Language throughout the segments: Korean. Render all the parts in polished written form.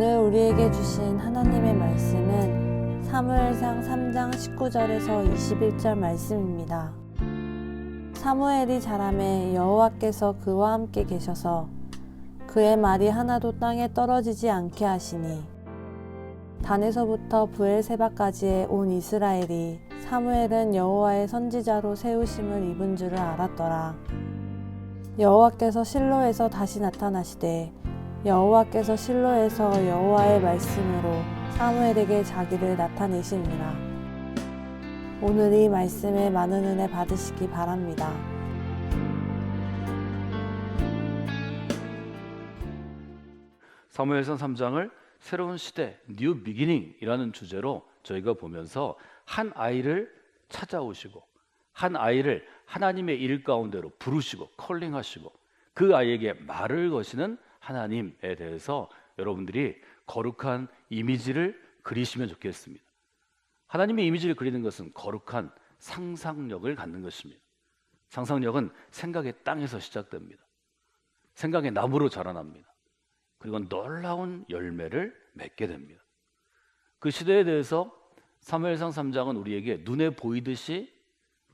오늘 우리에게 주신 하나님의 말씀은 사무엘상 3장 19절에서 21절 말씀입니다. 사무엘이 자라매 여호와께서 그와 함께 계셔서 그의 말이 하나도 땅에 떨어지지 않게 하시니 단에서부터 브엘세바까지의 온 이스라엘이 사무엘은 여호와의 선지자로 세우심을 입은 줄을 알았더라. 여호와께서 실로에서 다시 나타나시되 여호와께서 실로에서 여호와의 말씀으로 사무엘에게 자기를 나타내시니라. 오늘 이 말씀에 많은 은혜 받으시기 바랍니다. 사무엘상 3장을 새로운 시대, 뉴 비기닝이라는 주제로 저희가 보면서 한 아이를 찾아오시고 한 아이를 하나님의 일 가운데로 부르시고 컬링하시고 그 아이에게 말을 거시는 하나님에 대해서 여러분들이 거룩한 이미지를 그리시면 좋겠습니다. 하나님의 이미지를 그리는 것은 거룩한 상상력을 갖는 것입니다. 상상력은 생각의 땅에서 시작됩니다. 생각의 나무로 자라납니다. 그리고 놀라운 열매를 맺게 됩니다. 그 시대에 대해서 사무엘상 3장은 우리에게 눈에 보이듯이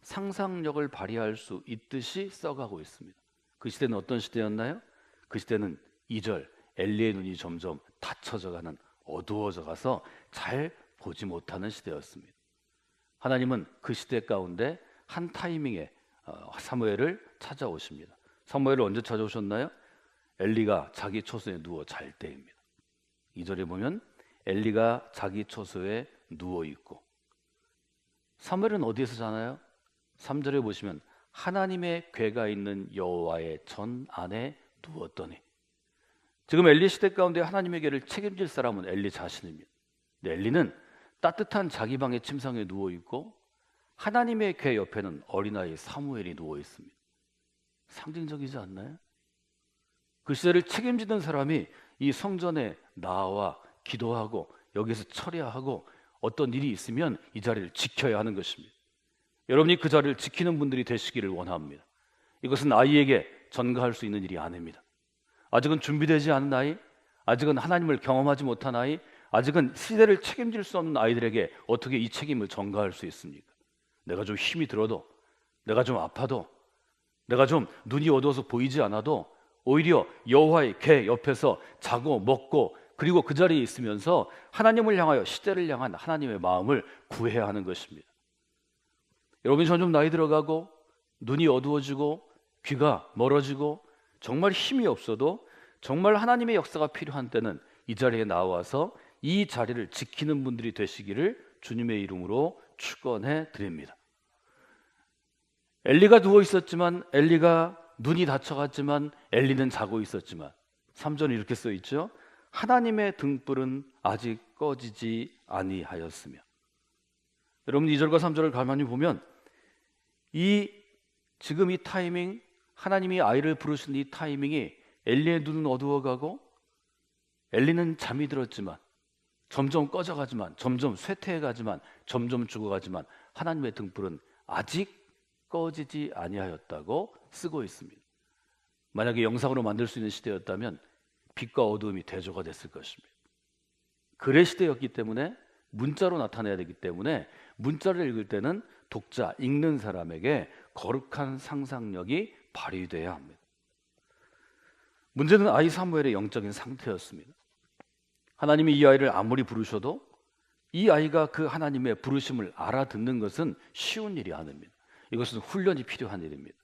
상상력을 발휘할 수 있듯이 써가고 있습니다. 그 시대는 어떤 시대였나요? 그 시대는 2절 엘리의 눈이 점점 닫혀져 가는, 어두워져 가서 잘 보지 못하는 시대였습니다. 하나님은 그 시대 가운데 한 타이밍에 사무엘을 찾아오십니다. 사무엘을 언제 찾아오셨나요? 엘리가 자기 처소에 누워 잘 때입니다. 2절에 보면 엘리가 자기 처소에 누워 있고, 사무엘은 어디에서 자나요? 3절에 보시면 하나님의 궤가 있는 여호와의 전 안에 누웠더니, 지금 엘리 시대 가운데 하나님의 궤를 책임질 사람은 엘리 자신입니다. 근데 엘리는 따뜻한 자기 방의 침상에 누워 있고 하나님의 궤 옆에는 어린아이 사무엘이 누워 있습니다. 상징적이지 않나요? 그 시대를 책임지던 사람이 이 성전에 나와 기도하고 여기서 처리하고 어떤 일이 있으면 이 자리를 지켜야 하는 것입니다. 여러분이 그 자리를 지키는 분들이 되시기를 원합니다. 이것은 아이에게 전가할 수 있는 일이 아닙니다. 아직은 준비되지 않은 아이, 아직은 하나님을 경험하지 못한 아이, 아직은 시대를 책임질 수 없는 아이들에게 어떻게 이 책임을 전가할 수 있습니까? 내가 좀 힘이 들어도, 내가 좀 아파도, 내가 좀 눈이 어두워서 보이지 않아도 오히려 여호와의 궤 옆에서 자고 먹고 그리고 그 자리에 있으면서 하나님을 향하여, 시대를 향한 하나님의 마음을 구해야 하는 것입니다. 여러분이 점점 나이 들어가고 눈이 어두워지고 귀가 멀어지고 정말 힘이 없어도 정말 하나님의 역사가 필요한 때는 이 자리에 나와서 이 자리를 지키는 분들이 되시기를 주님의 이름으로 축원해 드립니다. 엘리가 누워 있었지만, 엘리가 눈이 다쳐갔지만, 엘리는 자고 있었지만 3절에 이렇게 써 있죠. 하나님의 등불은 아직 꺼지지 아니하였으며. 여러분 2절과 3절을 가만히 보면 지금 이 타이밍, 하나님이 아이를 부르신 이 타이밍이 엘리의 눈은 어두워가고 엘리는 잠이 들었지만, 점점 꺼져가지만, 점점 쇠퇴해가지만, 점점 죽어가지만 하나님의 등불은 아직 꺼지지 아니하였다고 쓰고 있습니다. 만약에 영상으로 만들 수 있는 시대였다면 빛과 어두움이 대조가 됐을 것입니다. 글의 시대였기 때문에 문자로 나타내야 되기 때문에 문자를 읽을 때는 독자, 읽는 사람에게 거룩한 상상력이 발휘돼야 합니다. 문제는 아이 사무엘의 영적인 상태였습니다. 하나님이 이 아이를 아무리 부르셔도 이 아이가 그 하나님의 부르심을 알아듣는 것은 쉬운 일이 아닙니다. 이것은 훈련이 필요한 일입니다.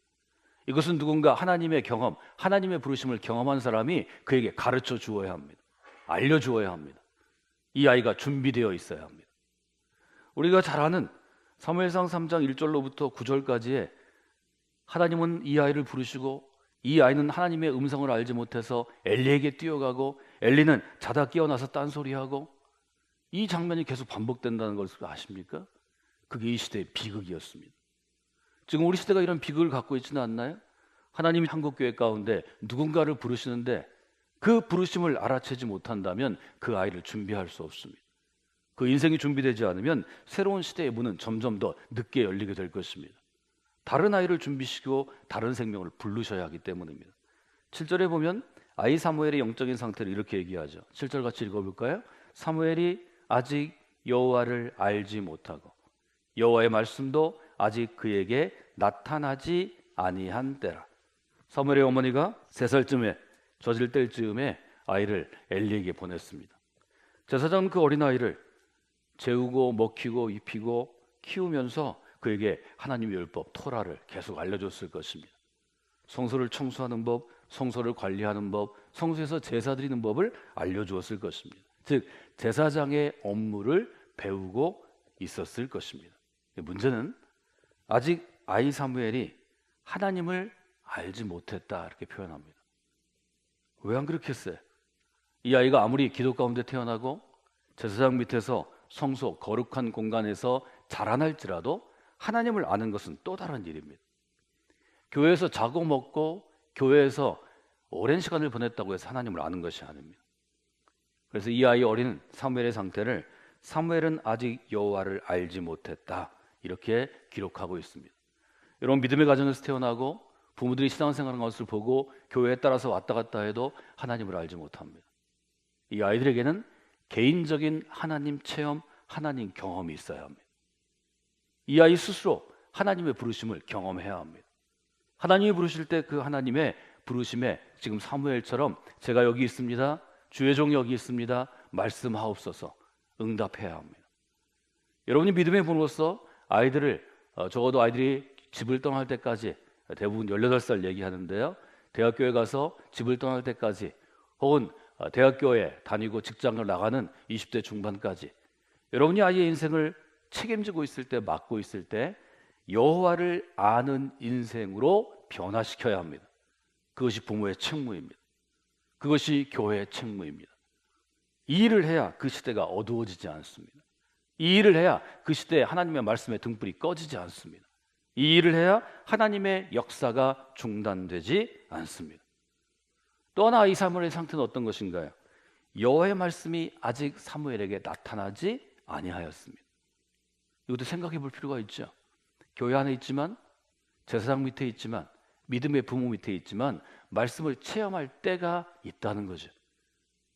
이것은 누군가 하나님의 경험, 하나님의 부르심을 경험한 사람이 그에게 가르쳐 주어야 합니다. 알려주어야 합니다. 이 아이가 준비되어 있어야 합니다. 우리가 잘 아는 사무엘상 3장 1절로부터 9절까지에 하나님은 이 아이를 부르시고 이 아이는 하나님의 음성을 알지 못해서 엘리에게 뛰어가고 엘리는 자다 깨어나서 딴소리하고, 이 장면이 계속 반복된다는 것을 아십니까? 그게 이 시대의 비극이었습니다. 지금 우리 시대가 이런 비극을 갖고 있지는 않나요? 하나님이 한국교회 가운데 누군가를 부르시는데 그 부르심을 알아채지 못한다면 그 아이를 준비할 수 없습니다. 그 인생이 준비되지 않으면 새로운 시대의 문은 점점 더 늦게 열리게 될 것입니다. 다른 아이를 준비시키고 다른 생명을 부르셔야 하기 때문입니다. 7절에 보면 아이 사무엘의 영적인 상태를 이렇게 얘기하죠. 7절 같이 읽어볼까요? 사무엘이 아직 여호와를 알지 못하고 여호와의 말씀도 아직 그에게 나타나지 아니한 때라. 사무엘의 어머니가 3살쯤에 젖을 뗄 즈음에 아이를 엘리에게 보냈습니다. 제사장은 그 어린아이를 재우고 먹히고 입히고 키우면서 그에게 하나님의 율법 토라를 계속 알려줬을 것입니다. 성소를 청소하는 법, 성소를 관리하는 법, 성소에서 제사 드리는 법을 알려주었을 것입니다. 즉 제사장의 업무를 배우고 있었을 것입니다. 문제는 아직 아이 사무엘이 하나님을 알지 못했다 이렇게 표현합니다. 왜 안 그렇겠어요? 이 아이가 아무리 기도 가운데 태어나고 제사장 밑에서 성소 거룩한 공간에서 자라날지라도 하나님을 아는 것은 또 다른 일입니다. 교회에서 자고 먹고 교회에서 오랜 시간을 보냈다고 해서 하나님을 아는 것이 아닙니다. 그래서 이 아이 어린 사무엘의 상태를 사무엘은 아직 여호와를 알지 못했다 이렇게 기록하고 있습니다. 여러분 믿음의 가정에서 태어나고 부모들이 신앙생활하는 것을 보고 교회에 따라서 왔다 갔다 해도 하나님을 알지 못합니다. 이 아이들에게는 개인적인 하나님 체험, 하나님 경험이 있어야 합니다. 이 아이 스스로 하나님의 부르심을 경험해야 합니다. 하나님이 부르실 때 그 하나님의 부르심에 지금 사무엘처럼 제가 여기 있습니다. 주의 종이 여기 있습니다. 말씀하옵소서 응답해야 합니다. 여러분이 믿음의 부모로서 아이들을 적어도 아이들이 집을 떠날 때까지 대부분 18살 얘기하는데요. 대학교에 가서 집을 떠날 때까지 혹은 대학교에 다니고 직장을 나가는 20대 중반까지 여러분이 아이의 인생을 책임지고 있을 때 맡고 있을 때 여호와를 아는 인생으로 변화시켜야 합니다. 그것이 부모의 책무입니다. 그것이 교회의 책무입니다. 이 일을 해야 그 시대가 어두워지지 않습니다. 이 일을 해야 그 시대에 하나님의 말씀의 등불이 꺼지지 않습니다. 이 일을 해야 하나님의 역사가 중단되지 않습니다. 또 하나 이 사무엘의 상태는 어떤 것인가요? 여호와의 말씀이 아직 사무엘에게 나타나지 아니하였습니다. 이것도 생각해 볼 필요가 있죠. 교회 안에 있지만 제사장 밑에 있지만 믿음의 부모 밑에 있지만 말씀을 체험할 때가 있다는 거죠.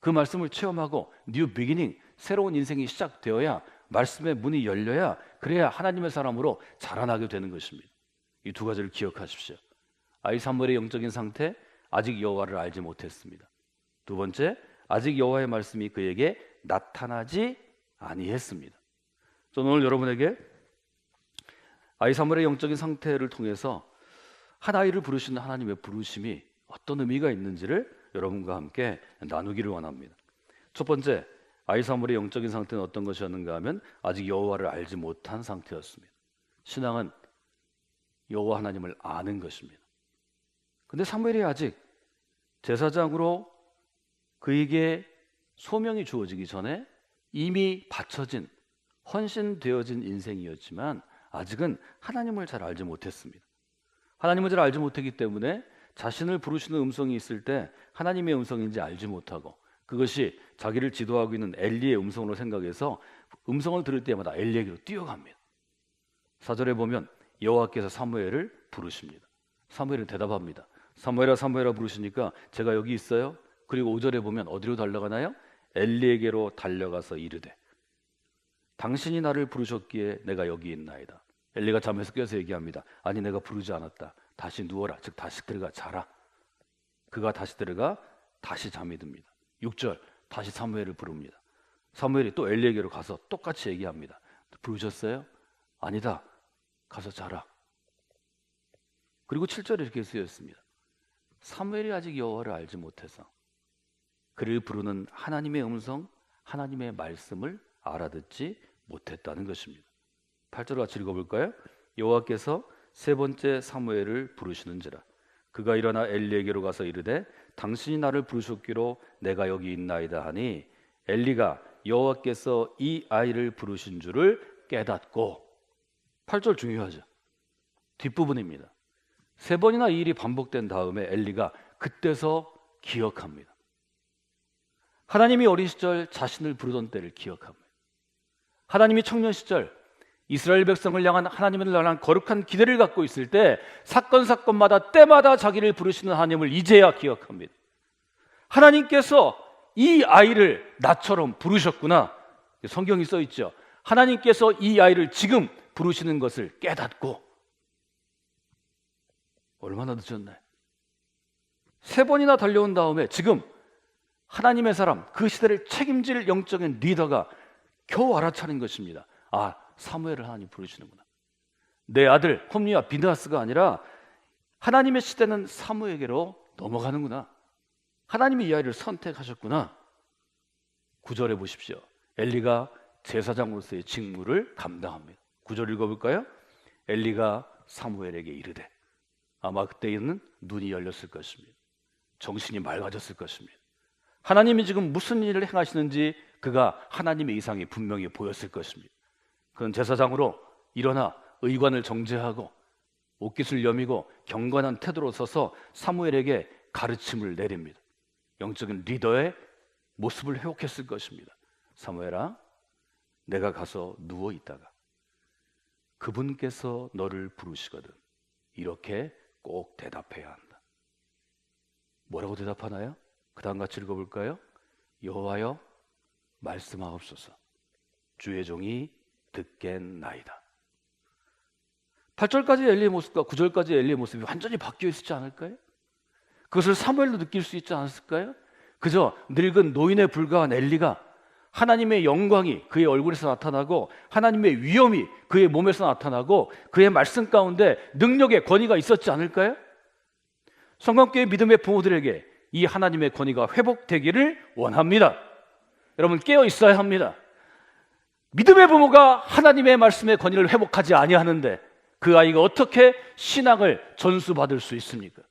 그 말씀을 체험하고 뉴 비기닝, 새로운 인생이 시작되어야 말씀의 문이 열려야 그래야 하나님의 사람으로 자라나게 되는 것입니다. 이 두 가지를 기억하십시오. 아이 사무엘의 영적인 상태, 아직 여호와를 알지 못했습니다. 두 번째, 아직 여호와의 말씀이 그에게 나타나지 아니했습니다. 저는 오늘 여러분에게 아이 사무엘의 영적인 상태를 통해서 한 아이를 부르시는 하나님의 부르심이 어떤 의미가 있는지를 여러분과 함께 나누기를 원합니다. 첫 번째, 아이 사무엘의 영적인 상태는 어떤 것이었는가 하면 아직 여호와를 알지 못한 상태였습니다. 신앙은 여호와 하나님을 아는 것입니다. 근데 사무엘이 아직 제사장으로 그에게 소명이 주어지기 전에 이미 바쳐진 헌신되어진 인생이었지만 아직은 하나님을 잘 알지 못했습니다. 하나님을 잘 알지 못했기 때문에 자신을 부르시는 음성이 있을 때 하나님의 음성인지 알지 못하고 그것이 자기를 지도하고 있는 엘리의 음성으로 생각해서 음성을 들을 때마다 엘리에게로 뛰어갑니다. 4절에 보면 여호와께서 사무엘을 부르십니다. 사무엘은 대답합니다. 사무엘아 사무엘아 부르시니까 제가 여기 있어요. 그리고 5절에 보면 어디로 달려가나요? 엘리에게로 달려가서 이르되 당신이 나를 부르셨기에 내가 여기 있나이다. 엘리가 잠에서 깨서 얘기합니다. 아니 내가 부르지 않았다. 다시 누워라. 즉 다시 들어가 자라. 그가 다시 들어가 다시 잠이 듭니다. 6절 다시 사무엘을 부릅니다. 사무엘이 또 엘리에게로 가서 똑같이 얘기합니다. 부르셨어요? 아니다. 가서 자라. 그리고 7절에 이렇게 쓰여있습니다. 사무엘이 아직 여호와를 알지 못해서 그를 부르는 하나님의 음성, 하나님의 말씀을 알아듣지 못했다는 것입니다. 8절 같이 읽어볼까요? 여호와께서 세 번째 사무엘을 부르시는지라 그가 일어나 엘리에게로 가서 이르되 당신이 나를 부르셨기로 내가 여기 있나이다 하니 엘리가 여호와께서 이 아이를 부르신 줄을 깨닫고 8절 중요하죠. 뒷부분입니다. 세 번이나 이 일이 반복된 다음에 엘리가 그때서 기억합니다. 하나님이 어린 시절 자신을 부르던 때를 기억합니다. 하나님이 청년 시절 이스라엘 백성을 향한 하나님을 향한 거룩한 기대를 갖고 있을 때 사건마다 때마다 자기를 부르시는 하나님을 이제야 기억합니다. 하나님께서 이 아이를 나처럼 부르셨구나. 성경이 써 있죠. 하나님께서 이 아이를 지금 부르시는 것을 깨닫고 얼마나 늦었나요? 3번이나 달려온 다음에 지금 하나님의 사람, 그 시대를 책임질 영적인 리더가 겨우 알아차린 것입니다. 아, 사무엘을 하나님 부르시는구나. 내 아들 홈리와 비느하스가 아니라 하나님의 시대는 사무엘에게로 넘어가는구나. 하나님이 이 아이를 선택하셨구나. 9절에 보십시오. 엘리가 제사장으로서의 직무를 감당합니다. 9절 읽어볼까요? 엘리가 사무엘에게 이르되, 아마 그때에는 눈이 열렸을 것입니다. 정신이 맑아졌을 것입니다. 하나님이 지금 무슨 일을 행하시는지 그가 하나님의 이상이 분명히 보였을 것입니다. 그는 제사장으로 일어나 의관을 정제하고 옷깃을 여미고 경건한 태도로 서서 사무엘에게 가르침을 내립니다. 영적인 리더의 모습을 회복했을 것입니다. 사무엘아, 내가 가서 누워 있다가 그분께서 너를 부르시거든 이렇게 꼭 대답해야 한다. 뭐라고 대답하나요? 그 다음 같이 읽어볼까요? 여호와여 말씀하옵소서, 주의 종이 듣겠나이다. 8절까지 엘리의 모습과 9절까지 엘리의 모습이 완전히 바뀌어 있지 않을까요? 그것을 사무엘도 느낄 수 있지 않았을까요? 그저 늙은 노인에 불과한 엘리가 하나님의 영광이 그의 얼굴에서 나타나고 하나님의 위엄이 그의 몸에서 나타나고 그의 말씀 가운데 능력의 권위가 있었지 않을까요? 성광교회 믿음의 부모들에게 이 하나님의 권위가 회복되기를 원합니다. 여러분, 깨어 있어야 합니다. 믿음의 부모가 하나님의 말씀의 권위를 회복하지 아니하는데 그 아이가 어떻게 신앙을 전수받을 수 있습니까?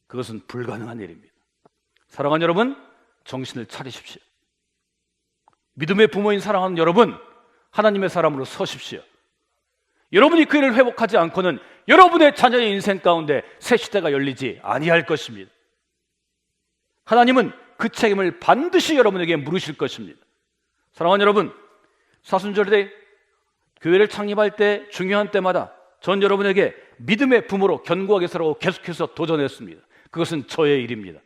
그것은 불가능한 일입니다. 사랑하는 여러분, 정신을 차리십시오. 믿음의 부모인 사랑하는 여러분, 하나님의 사람으로 서십시오. 여러분이 그 일을 회복하지 않고는 여러분의 자녀의 인생 가운데 새 시대가 열리지 아니할 것입니다. 하나님은 그 책임을 반드시 여러분에게 물으실 것입니다. 사랑하는 여러분, 사순절에 교회를 창립할 때 중요한 때마다 전 여러분에게 믿음의 부모로 견고하게 서라고 계속해서 도전했습니다. 그것은 저의 일입니다.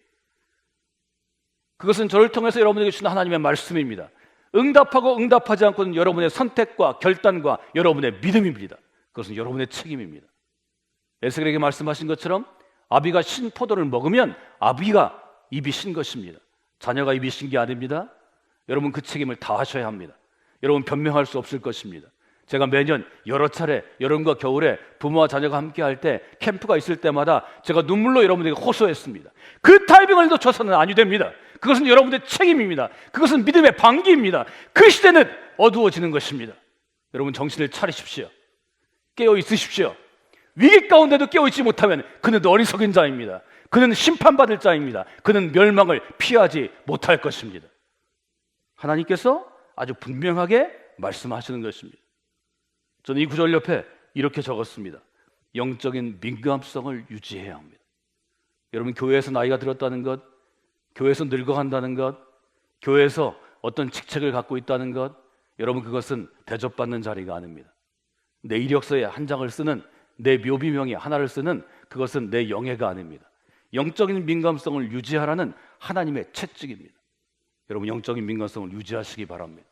그것은 저를 통해서 여러분에게 주신 하나님의 말씀입니다. 응답하고 응답하지 않고는 여러분의 선택과 결단과 여러분의 믿음입니다. 그것은 여러분의 책임입니다. 에스겔에게 말씀하신 것처럼 아비가 신 포도를 먹으면 아비가 입이 신 것입니다. 자녀가 입이 신 게 아닙니다. 여러분 그 책임을 다 하셔야 합니다. 여러분 변명할 수 없을 것입니다. 제가 매년 여러 차례 여름과 겨울에 부모와 자녀가 함께 할 때 캠프가 있을 때마다 제가 눈물로 여러분에게 호소했습니다. 그 타이밍을 놓쳐서는 아니 됩니다. 그것은 여러분의 책임입니다. 그것은 믿음의 방기입니다. 그 시대는 어두워지는 것입니다. 여러분 정신을 차리십시오. 깨어 있으십시오. 위기 가운데도 깨어 있지 못하면 그는 어리석은 자입니다. 그는 심판받을 자입니다. 그는 멸망을 피하지 못할 것입니다. 하나님께서 아주 분명하게 말씀하시는 것입니다. 저는 이 구절 옆에 이렇게 적었습니다. 영적인 민감성을 유지해야 합니다. 여러분 교회에서 나이가 들었다는 것, 교회에서 늙어간다는 것, 교회에서 어떤 직책을 갖고 있다는 것, 여러분 그것은 대접받는 자리가 아닙니다. 내 이력서에 한 장을 쓰는, 내 묘비명에 하나를 쓰는 그것은 내 영예가 아닙니다. 영적인 민감성을 유지하라는 하나님의 채찍입니다. 여러분 영적인 민감성을 유지하시기 바랍니다.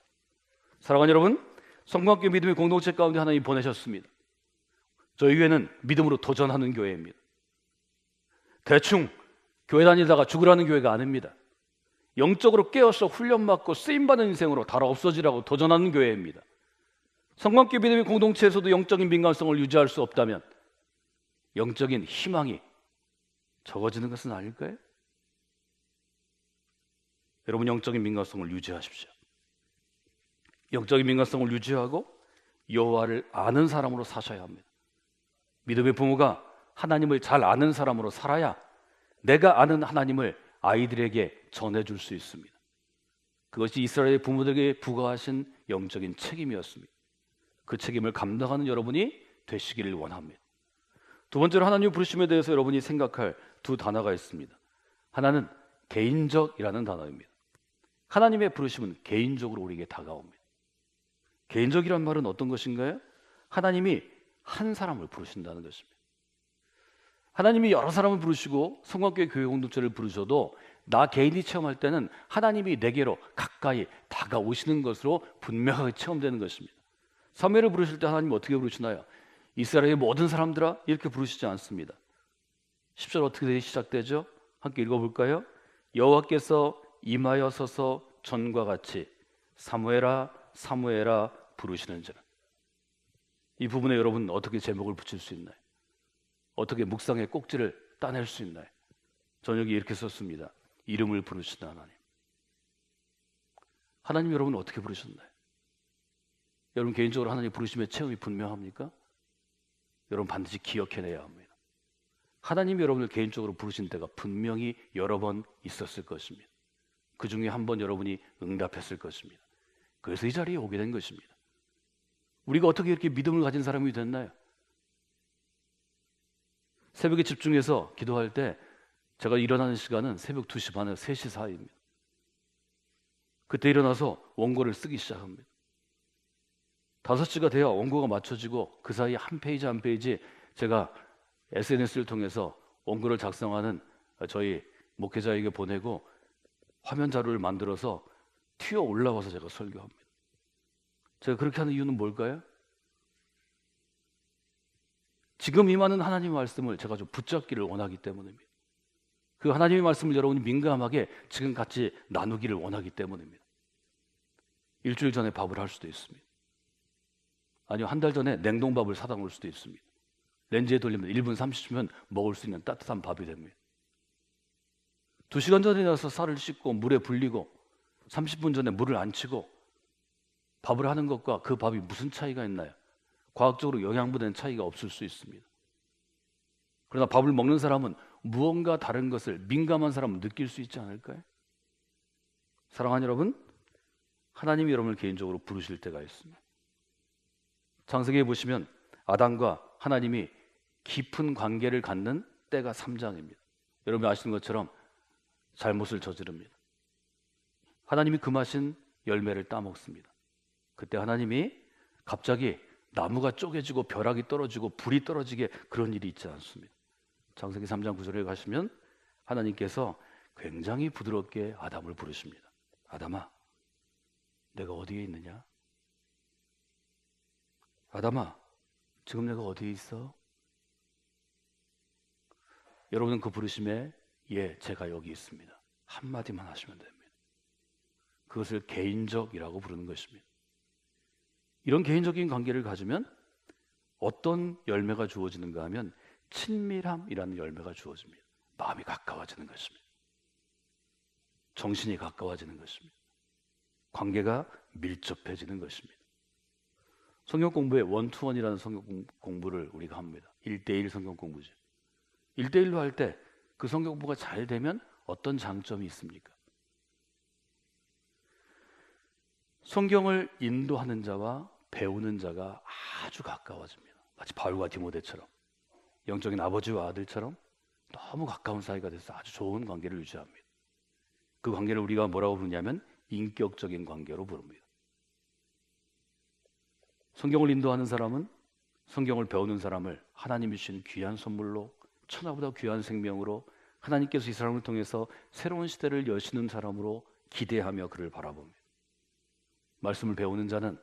사랑하는 여러분, 성광교회 믿음의 공동체 가운데 하나님이 보내셨습니다. 저희 교회는 믿음으로 도전하는 교회입니다. 대충 교회 다니다가 죽으라는 교회가 아닙니다. 영적으로 깨어서 훈련받고 쓰임받는 인생으로 달아 없어지라고 도전하는 교회입니다. 성광교회 믿음의 공동체에서도 영적인 민감성을 유지할 수 없다면 영적인 희망이 적어지는 것은 아닐까요? 여러분 영적인 민감성을 유지하십시오. 영적인 민감성을 유지하고 여호와를 아는 사람으로 사셔야 합니다. 믿음의 부모가 하나님을 잘 아는 사람으로 살아야 내가 아는 하나님을 아이들에게 전해줄 수 있습니다. 그것이 이스라엘 부모들에게 부과하신 영적인 책임이었습니다. 그 책임을 감당하는 여러분이 되시기를 원합니다. 두 번째로 하나님의 부르심에 대해서 여러분이 생각할 두 단어가 있습니다. 하나는 개인적이라는 단어입니다. 하나님의 부르심은 개인적으로 우리에게 다가옵니다. 개인적이란 말은 어떤 것인가요? 하나님이 한 사람을 부르신다는 것입니다. 하나님이 여러 사람을 부르시고 성광교회 교회 공동체를 부르셔도 나 개인이 체험할 때는 하나님이 내게로 가까이 다가오시는 것으로 분명하게 체험되는 것입니다. 사무엘을 부르실 때 하나님 어떻게 부르시나요? 이스라엘의 모든 사람들아 이렇게 부르시지 않습니다. 10절 어떻게 시작되죠? 함께 읽어볼까요? 여호와께서 임하여서서 전과 같이 사무엘아 사무엘아 부르시는지라. 이 부분에 여러분 어떻게 제목을 붙일 수 있나요? 어떻게 묵상의 꼭지를 따낼 수 있나요? 저녁에 이렇게 썼습니다. 이름을 부르시는 하나님. 하나님 여러분 어떻게 부르셨나요? 여러분 개인적으로 하나님 부르심의 체험이 분명합니까? 여러분 반드시 기억해내야 합니다. 하나님이 여러분을 개인적으로 부르신 때가 분명히 여러 번 있었을 것입니다. 그 중에 한 번 여러분이 응답했을 것입니다. 그래서 이 자리에 오게 된 것입니다. 우리가 어떻게 이렇게 믿음을 가진 사람이 됐나요? 새벽에 집중해서 기도할 때 제가 일어나는 시간은 새벽 2시 반에서 3시 사이입니다. 그때 일어나서 원고를 쓰기 시작합니다. 5시가 돼야 원고가 맞춰지고 그 사이 한 페이지 한 페이지 제가 SNS를 통해서 원고를 작성하는 저희 목회자에게 보내고 화면 자료를 만들어서 튀어 올라와서 제가 설교합니다. 제가 그렇게 하는 이유는 뭘까요? 지금 임하는 하나님의 말씀을 제가 좀 붙잡기를 원하기 때문입니다. 그 하나님의 말씀을 여러분이 민감하게 지금 같이 나누기를 원하기 때문입니다. 일주일 전에 밥을 할 수도 있습니다. 아니요, 한 달 전에 냉동밥을 사다 놓을 수도 있습니다. 렌즈에 돌리면 1분 30초면 먹을 수 있는 따뜻한 밥이 됩니다. 2시간 전에 일어나서 쌀을 씻고 물에 불리고 30분 전에 물을 안 치고 밥을 하는 것과 그 밥이 무슨 차이가 있나요? 과학적으로 영양분에는 차이가 없을 수 있습니다. 그러나 밥을 먹는 사람은 무언가 다른 것을 민감한 사람은 느낄 수 있지 않을까요? 사랑하는 여러분, 하나님이 여러분을 개인적으로 부르실 때가 있습니다. 창세기에 보시면 아담과 하나님이 깊은 관계를 갖는 때가 3장입니다. 여러분이 아시는 것처럼 잘못을 저지릅니다. 하나님이 금하신 열매를 따먹습니다. 그때 하나님이 갑자기 나무가 쪼개지고 벼락이 떨어지고 불이 떨어지게 그런 일이 있지 않습니다. 창세기 3장 9절에 가시면 하나님께서 굉장히 부드럽게 아담을 부르십니다. 아담아, 내가 어디에 있느냐? 아담아, 지금 내가 어디에 있어? 여러분은 그 부르심에 예, 제가 여기 있습니다. 한마디만 하시면 됩니다. 그것을 개인적이라고 부르는 것입니다. 이런 개인적인 관계를 가지면 어떤 열매가 주어지는가 하면 친밀함이라는 열매가 주어집니다. 마음이 가까워지는 것입니다. 정신이 가까워지는 것입니다. 관계가 밀접해지는 것입니다. 성경 공부에 원투원이라는 성경 공부를 우리가 합니다. 1대1 성경 공부죠. 1대1로 할 때 그 성경 공부가 잘 되면 어떤 장점이 있습니까? 성경을 인도하는 자와 배우는 자가 아주 가까워집니다. 마치 바울과 디모데처럼 영적인 아버지와 아들처럼 너무 가까운 사이가 돼서 아주 좋은 관계를 유지합니다. 그 관계를 우리가 뭐라고 부르냐면 인격적인 관계로 부릅니다. 성경을 인도하는 사람은 성경을 배우는 사람을 하나님이 주신 귀한 선물로 천하보다 귀한 생명으로 하나님께서 이 사람을 통해서 새로운 시대를 여시는 사람으로 기대하며 그를 바라봅니다. 말씀을 배우는 자는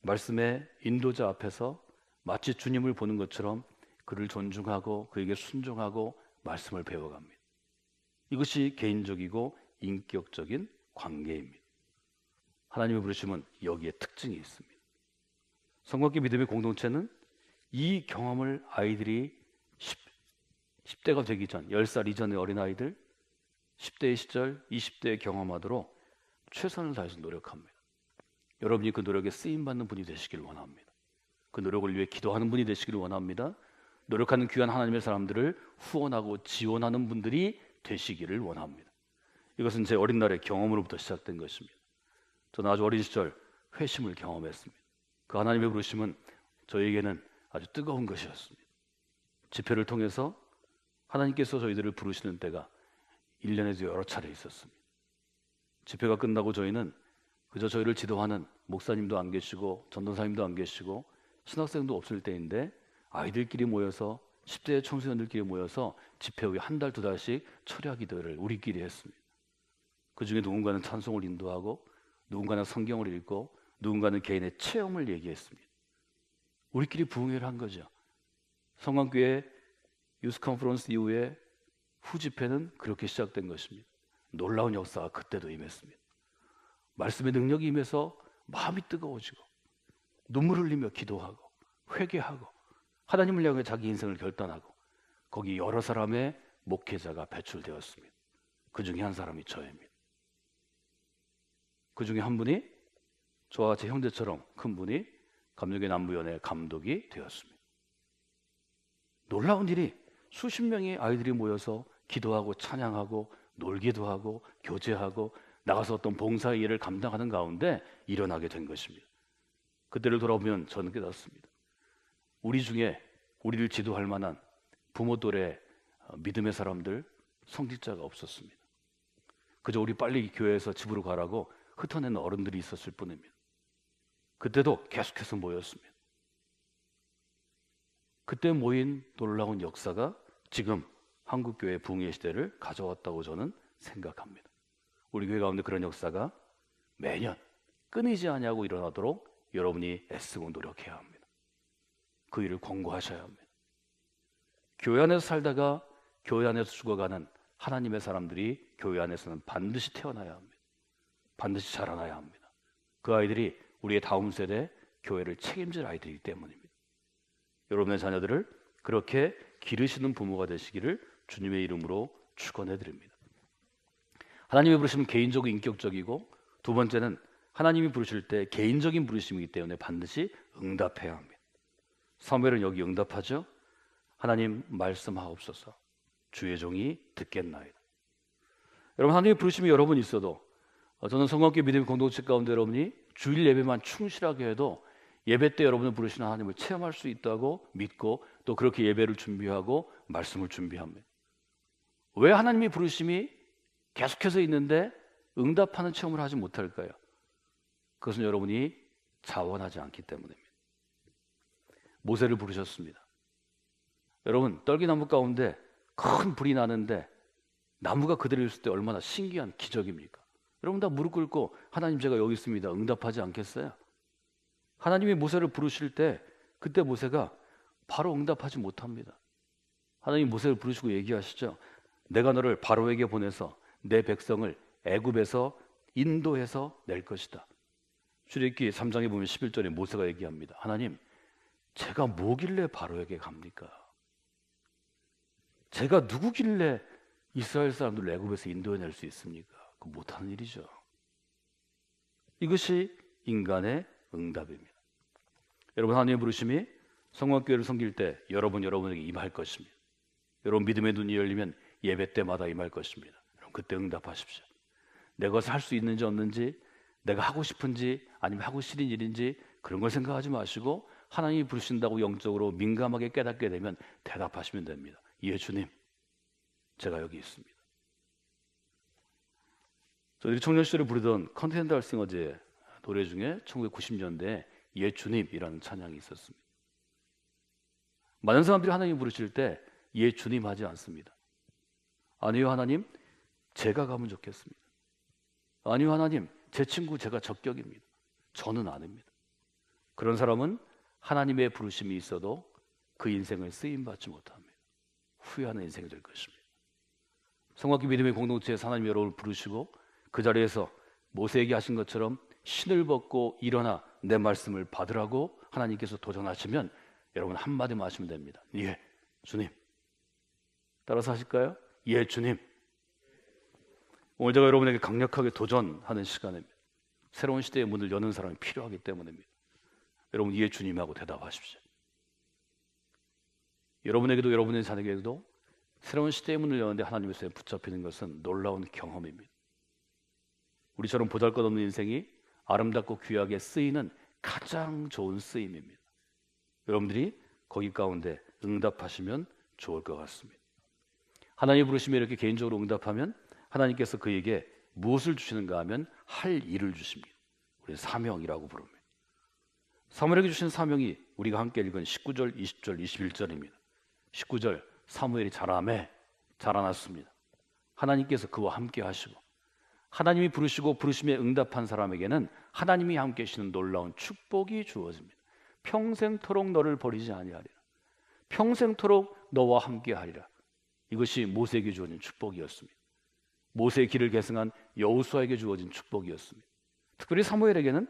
말씀의 인도자 앞에서 마치 주님을 보는 것처럼 그를 존중하고 그에게 순종하고 말씀을 배워갑니다. 이것이 개인적이고 인격적인 관계입니다. 하나님의 부르심은 여기에 특징이 있습니다. 성곽계 믿음의 공동체는 이 경험을 아이들이 10대가 되기 전, 10살 이전의 어린아이들, 10대의 시절, 20대에 경험하도록 최선을 다해서 노력합니다. 여러분이 그 노력에 쓰임받는 분이 되시길 원합니다. 그 노력을 위해 기도하는 분이 되시기를 원합니다. 노력하는 귀한 하나님의 사람들을 후원하고 지원하는 분들이 되시기를 원합니다. 이것은 제 어린 날의 경험으로부터 시작된 것입니다. 저는 아주 어린 시절 회심을 경험했습니다. 그 하나님의 부르심은 저에게는 아주 뜨거운 것이었습니다. 집회를 통해서 하나님께서 저희들을 부르시는 때가 1년에도 여러 차례 있었습니다. 집회가 끝나고 저희는 그저 저희를 지도하는 목사님도 안 계시고 전도사님도 안 계시고 신학생도 없을 때인데 아이들끼리 모여서 10대 청소년들끼리 모여서 집회 후에 한 달, 두 달씩 철야 기도를 우리끼리 했습니다. 그 중에 누군가는 찬송을 인도하고 누군가는 성경을 읽고 누군가는 개인의 체험을 얘기했습니다. 우리끼리 부흥회를 한 거죠. 성광교회 유스 컨퍼런스 이후에 후 집회는 그렇게 시작된 것입니다. 놀라운 역사가 그때도 임했습니다. 말씀의 능력이 임해서 마음이 뜨거워지고 눈물 흘리며 기도하고 회개하고 하나님을 향해 자기 인생을 결단하고 거기 여러 사람의 목회자가 배출되었습니다. 그 중에 한 사람이 저입니다. 그 중에 한 분이 저와 제 형제처럼 큰 분이 감독의 남부연회 감독이 되었습니다. 놀라운 일이 수십 명의 아이들이 모여서 기도하고 찬양하고 놀기도 하고 교제하고 나가서 어떤 봉사의 일을 감당하는 가운데 일어나게 된 것입니다. 그때를 돌아보면 저는 깨닫습니다. 우리 중에 우리를 지도할 만한 부모 또래 믿음의 사람들, 성직자가 없었습니다. 그저 우리 빨리 교회에서 집으로 가라고 흩어내는 어른들이 있었을 뿐입니다. 그때도 계속해서 모였습니다. 그때 모인 놀라운 역사가 지금 한국교회 부흥의 시대를 가져왔다고 저는 생각합니다. 우리 교회 가운데 그런 역사가 매년 끊이지 아니하고 일어나도록 여러분이 애쓰고 노력해야 합니다. 그 일을 권고하셔야 합니다. 교회 안에서 살다가 교회 안에서 죽어가는 하나님의 사람들이 교회 안에서는 반드시 태어나야 합니다. 반드시 자라나야 합니다. 그 아이들이 우리의 다음 세대 교회를 책임질 아이들이기 때문입니다. 여러분의 자녀들을 그렇게 기르시는 부모가 되시기를 주님의 이름으로 축원해 드립니다. 하나님이 부르시면 개인적이고 인격적이고, 두 번째는 하나님이 부르실 때 개인적인 부르심이기 때문에 반드시 응답해야 합니다. 사무엘은 여기 응답하죠. 하나님 말씀하옵소서, 주의 종이 듣겠나이다. 여러분, 하나님의 부르심이 여러 번 있어도 저는 성광교회 믿음의 공동체 가운데 여러분이 주일 예배만 충실하게 해도 예배 때 여러분을 부르시는 하나님을 체험할 수 있다고 믿고 또 그렇게 예배를 준비하고 말씀을 준비합니다. 왜 하나님의 부르심이 계속해서 있는데 응답하는 체험을 하지 못할까요? 그것은 여러분이 자원하지 않기 때문입니다. 모세를 부르셨습니다. 여러분, 떨기나무 가운데 큰 불이 나는데 나무가 그대로 있을 때 얼마나 신기한 기적입니까? 여러분 다 무릎 꿇고 하나님 제가 여기 있습니다 응답하지 않겠어요? 하나님이 모세를 부르실 때 그때 모세가 바로 응답하지 못합니다. 하나님 모세를 부르시고 얘기하시죠. 내가 너를 바로에게 보내서 내 백성을 애굽에서 인도해서 낼 것이다. 출애굽기 3장에 보면 11절에 모세가 얘기합니다. 하나님, 제가 뭐길래 바로에게 갑니까? 제가 누구길래 이스라엘 사람들을 애굽에서 인도해낼 수 있습니까? 그 못하는 일이죠. 이것이 인간의 응답입니다. 여러분, 하나님의 부르심이 성광교회를 섬길 때 여러분에게 임할 것입니다. 여러분 믿음의 눈이 열리면 예배 때마다 임할 것입니다. 여러분 그때 응답하십시오. 내가 그것을 할 수 있는지 없는지, 내가 하고 싶은지 아니면 하고 싫은 일인지 그런 걸 생각하지 마시고 하나님이 부르신다고 영적으로 민감하게 깨닫게 되면 대답하시면 됩니다. 예 주님, 제가 여기 있습니다. 저희들이 청년 시절에 부르던 컨텐달 싱어즈의 노래 중에 1990년대에 예 주님이라는 찬양이 있었습니다. 많은 사람들이 하나님 부르실 때 예 주님 하지 않습니다. 아니요 하나님, 제가 가면 좋겠습니다. 아니요 하나님, 제 친구 제가 적격입니다. 저는 아닙니다. 그런 사람은 하나님의 부르심이 있어도 그 인생을 쓰임받지 못합니다. 후회하는 인생이 될 것입니다. 성곽기 믿음의 공동체에서 하나님이 여러분을 부르시고 그 자리에서 모세에게 하신 것처럼 신을 벗고 일어나 내 말씀을 받으라고 하나님께서 도전하시면 여러분 한마디만 하시면 됩니다. 예 주님. 따라서 하실까요? 예 주님. 오늘 제가 여러분에게 강력하게 도전하는 시간입니다. 새로운 시대의 문을 여는 사람이 필요하기 때문입니다. 여러분 예 주님하고 대답하십시오. 여러분에게도 여러분의 자녀에게도 새로운 시대의 문을 여는데 하나님의 손에 붙잡히는 것은 놀라운 경험입니다. 우리처럼 보잘것없는 인생이 아름답고 귀하게 쓰이는 가장 좋은 쓰임입니다. 여러분들이 거기 가운데 응답하시면 좋을 것 같습니다. 하나님이 부르시면 이렇게 개인적으로 응답하면 하나님께서 그에게 무엇을 주시는가 하면 할 일을 주십니다. 우리 사명이라고 부릅니다. 사무엘에게 주신 사명이 우리가 함께 읽은 19절, 20절, 21절입니다. 19절 사무엘이 자라났습니다. 하나님께서 그와 함께 하시고 하나님이 부르시고 부르심에 응답한 사람에게는 하나님이 함께 하시는 놀라운 축복이 주어집니다. 평생토록 너를 버리지 아니하리라. 평생토록 너와 함께 하리라. 이것이 모세에게 주어진 축복이었습니다. 모세의 길을 계승한 여호수아에게 주어진 축복이었습니다. 특별히 사무엘에게는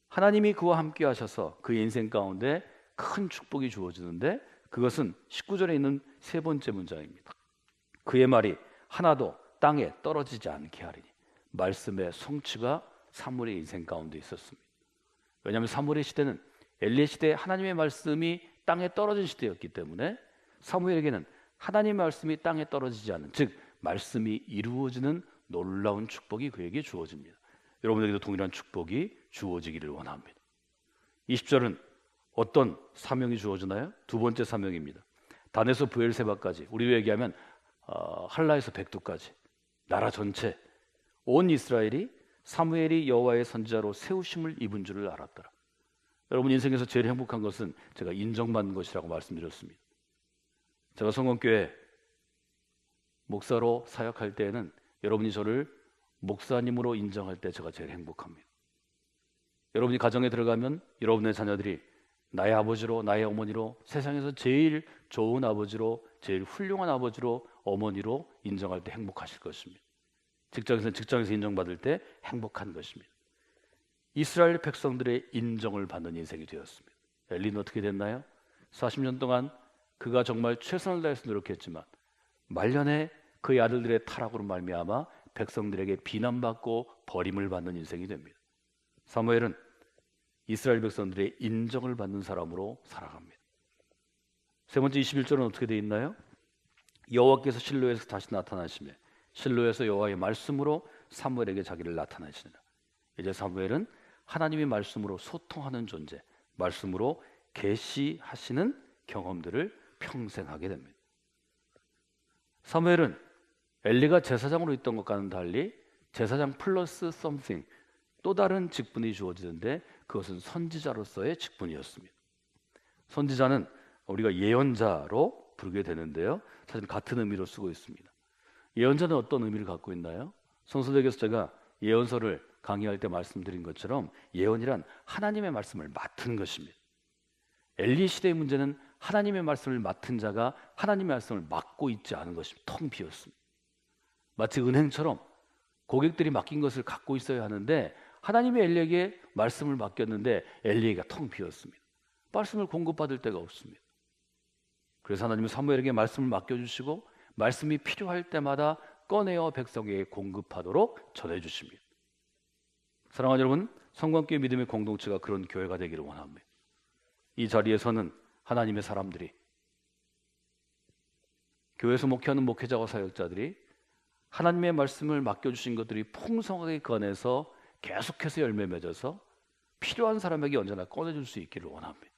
하나님이 그와 함께 하셔서 그의 인생 가운데 큰 축복이 주어지는데 그것은 19절에 있는 세 번째 문장입니다. 그의 말이 하나도 땅에 떨어지지 않게 하리니. 말씀의 성취가 사무엘의 인생 가운데 있었습니다. 왜냐하면 사무엘의 시대는 엘리의 시대에 하나님의 말씀이 땅에 떨어진 시대였기 때문에 사무엘에게는 하나님의 말씀이 땅에 떨어지지 않은, 즉 말씀이 이루어지는 놀라운 축복이 그에게 주어집니다. 여러분에게도 동일한 축복이 주어지기를 원합니다. 20절은 어떤 사명이 주어지나요? 두 번째 사명입니다. 단에서 브엘세바까지, 우리로 얘기하면 할라에서 백두까지 나라 전체 온 이스라엘이 사무엘이 여호와의 선지자로 세우심을 입은 줄을 알았더라. 여러분 인생에서 제일 행복한 것은 제가 인정받는 것이라고 말씀드렸습니다. 제가 성공교회 목사로 사역할 때에는 여러분이 저를 목사님으로 인정할 때 제가 제일 행복합니다. 여러분이 가정에 들어가면 여러분의 자녀들이 나의 아버지로, 나의 어머니로, 세상에서 제일 좋은 아버지로, 제일 훌륭한 아버지로, 어머니로 인정할 때 행복하실 것입니다. 직장에서 인정받을 때 행복한 것입니다. 이스라엘 백성들의 인정을 받는 인생이 되었습니다. 엘리는 어떻게 됐나요? 40년 동안 그가 정말 최선을 다해서 노력했지만 말년에 그의 아들들의 타락으로 말미암아 백성들에게 비난받고 버림을 받는 인생이 됩니다. 사무엘은 이스라엘 백성들의 인정을 받는 사람으로 살아갑니다. 세 번째 21절은 어떻게 되어 있나요? 여호와께서 실로에서 다시 나타나시며 실로에서 여호와의 말씀으로 사무엘에게 자기를 나타내시니라. 이제 사무엘은 하나님의 말씀으로 소통하는 존재, 말씀으로 계시하시는 경험들을 평생 하게 됩니다. 사무엘은 엘리가 제사장으로 있던 것과는 달리 제사장 플러스 something, 또 다른 직분이 주어지는데 그것은 선지자로서의 직분이었습니다. 선지자는 우리가 예언자로 부르게 되는데요, 사실 같은 의미로 쓰고 있습니다. 예언자는 어떤 의미를 갖고 있나요? 성서대에서 제가 예언서를 강의할 때 말씀드린 것처럼 예언이란 하나님의 말씀을 맡은 것입니다. 엘리 시대의 문제는 하나님의 말씀을 맡은 자가 하나님의 말씀을 맡고 있지 않은 것입니다. 텅 비었습니다. 마치 은행처럼 고객들이 맡긴 것을 갖고 있어야 하는데 하나님의 엘리에게 말씀을 맡겼는데 엘리에게 텅 비었습니다. 말씀을 공급받을 데가 없습니다. 그래서 하나님은 사무엘에게 말씀을 맡겨주시고 말씀이 필요할 때마다 꺼내어 백성에게 공급하도록 전해주십니다. 사랑하는 여러분, 성광교회 믿음의 공동체가 그런 교회가 되기를 원합니다. 이 자리에서는 하나님의 사람들이, 교회에서 목회하는 목회자와 사역자들이 하나님의 말씀을 맡겨주신 것들이 풍성하게 꺼내서 계속해서 열매 맺어서 필요한 사람에게 언제나 꺼내줄 수 있기를 원합니다.